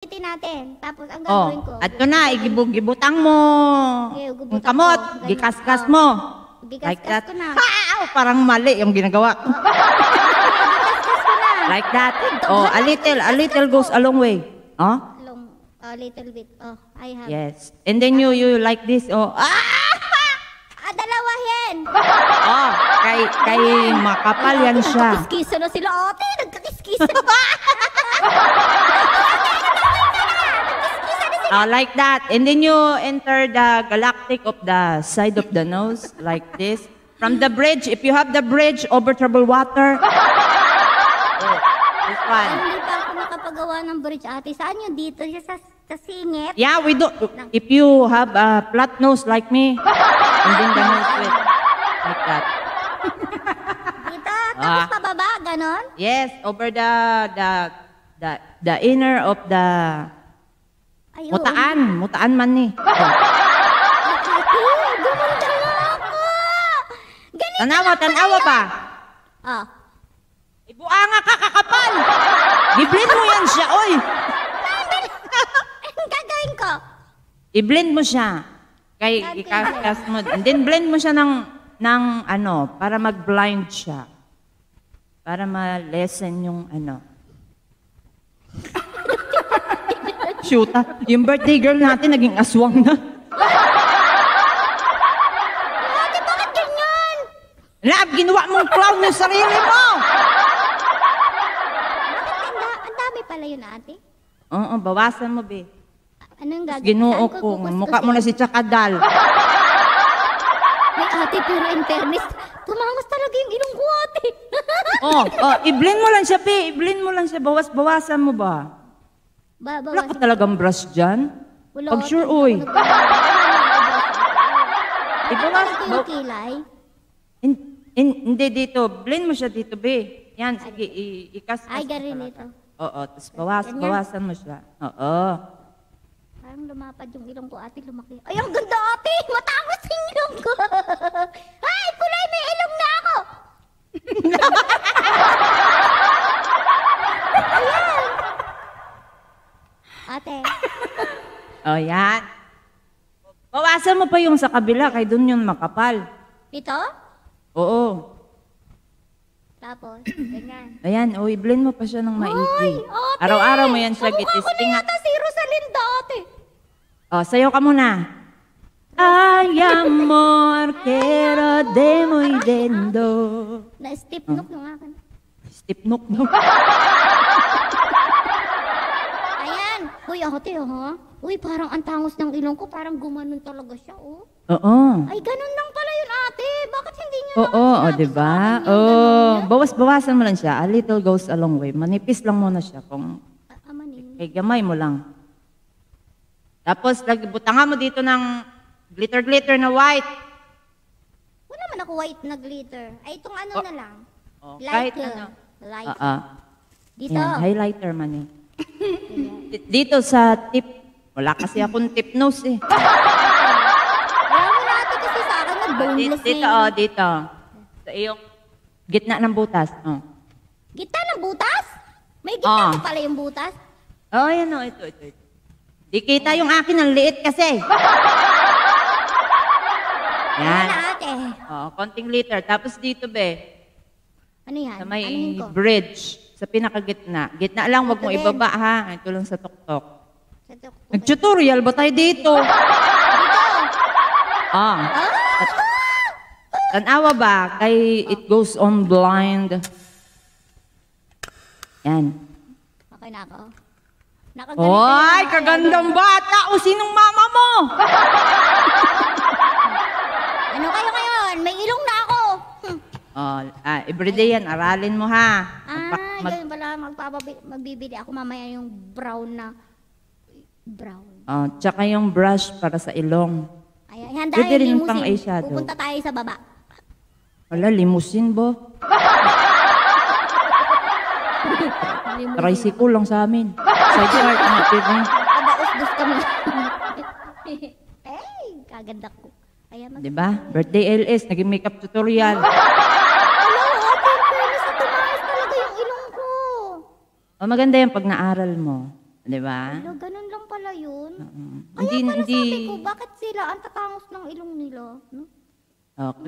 Ulitin natin. Tapos ang gagawin ko. At na, igibutang mo. Yung kamot, gikaskas mo. Gikaskas ko na. Parang mali yung ginagawa ko. Like that. A little goes a long way. A little bit. I have. Yes. And then you like this. Dalawa yan. Kay makapal yan siya. Nagkakiskisa na sila, ate. Nagkakiskisa na. Like that. And then you enter the galactic of the side of the nose. Like this. From the bridge. If you have the bridge over troubled water. This one. Hindi pa ako nakapagawa ng bridge, ate. Saan yun? Dito siya sa singit? Yeah, we do. If you have a flat nose like me. And then the nose with. Like that. Dito? Tapos pababa? Ganon? Yes. Over the inner of the... Ayun. Mutaan man ni. Ate, gumanda nga ako. Ganito Tanawa pa. Ibuanga ka kakapal. I-blend mo yan siya, oy. Anong gagawin ko? I-blend mo siya. Kay ikaskas mo. And then blend mo siya ng para mag-blind siya. Para ma-lessen yung Shoot, yung birthday girl natin naging aswang na. Ate, bakit ganyan? Ginawa mong clown ng sarili mo! Bakit ang dami pala yun, ate? Oo, bawasan mo, be. Anong gagawin? Ginuo ko. Mukha mo na si Chakadal. Ay, ate, pero in fairness, tumangas talaga yung ilong ko, ate. I-blend mo lang siya, be. I-blend mo lang siya. Bawasan mo ba? Wala ka talagang brush dyan? Pag sure, uy. Ibawas ko yung kilay? Hindi dito. Blend mo siya dito, be. Yan, sige. Ikas. Ay, garin ito. Oo, tapos bawasan mo siya. Oo. Parang lumapad yung ilong ko, ate. Lumaki. Ay, ang ganda, ate! Matangos yung ilong ko! Ay, kulay, may ilong na ako! Ayan! Ate. Yan. Bawasan mo pa yung sa kabila, kay doon yung makapal. Ito? Oo. Tapos, ganyan. Ayan, i-blend mo pa siya ng maigi. Ay, ate! Araw-araw mo yan siya Kamukha ko na yata si Rosalinda, ate. Sayaw ka muna. Ay, amor, quiero de muy dendo. Na-step nook yung akin. Step nook, no? Ayan. Uy, ate, Uy, parang ang tangos ng ilong ko. Parang gumanon talaga siya, Oo. Ay, ganun lang pala yun, ate. Bakit hindi niyo Diba? Bawasan mo lang siya. A little goes a long way. Manipis lang muna siya kung kay gamay mo lang. Tapos, butangan mo dito ng glitter-glitter na white. Wala man ako white na glitter. Ay, itong na lang. Kahit Light. Dito. Yan, highlighter man eh. Dito sa tip. Wala kasi akong tip nose eh. Wala mo natin kasi sa akin boneless Dito. Sa iyong gitna ng butas. Gitna ng butas? May gitna pa pala yung butas? Yan ito. Di kita yung akin, ang liit kasi. Yan. Ate. Konting liter. Tapos dito, be. Ano yan? Sa may bridge. Sa pinakagitna. Gitna lang, wag mo ibaba ha. Ito lang sa tuktok. Nag-tutorial ba tayo dito? Tanawa ba? Kay it goes on blind. Yan. Okay na ako. Hoy, kagandang bata! O sinong mama mo? Ano kayo ngayon? May ilong na ako. Everyday yan, aralin mo ha. Ganun pala, magbibili ako mamaya yung brown na tsaka yung brush para sa ilong. Ayan, Pwede dahil rin pang eyeshadow. pupunta tayo sa baba. Wala, limusin ba? Tricycle lang sa amin. Sidecar, Kabaos-dos kami. Kaganda ko. Diba? Birthday LS, naging makeup tutorial. Tumaas talaga yung ilong ko. Maganda yan pag naaral mo. Di ba? Wala, ganun lang pala yun. Kaya Hindi, pala hindi, sabi ko, bakit sila ang tatangos ng ilong nila? No? okay.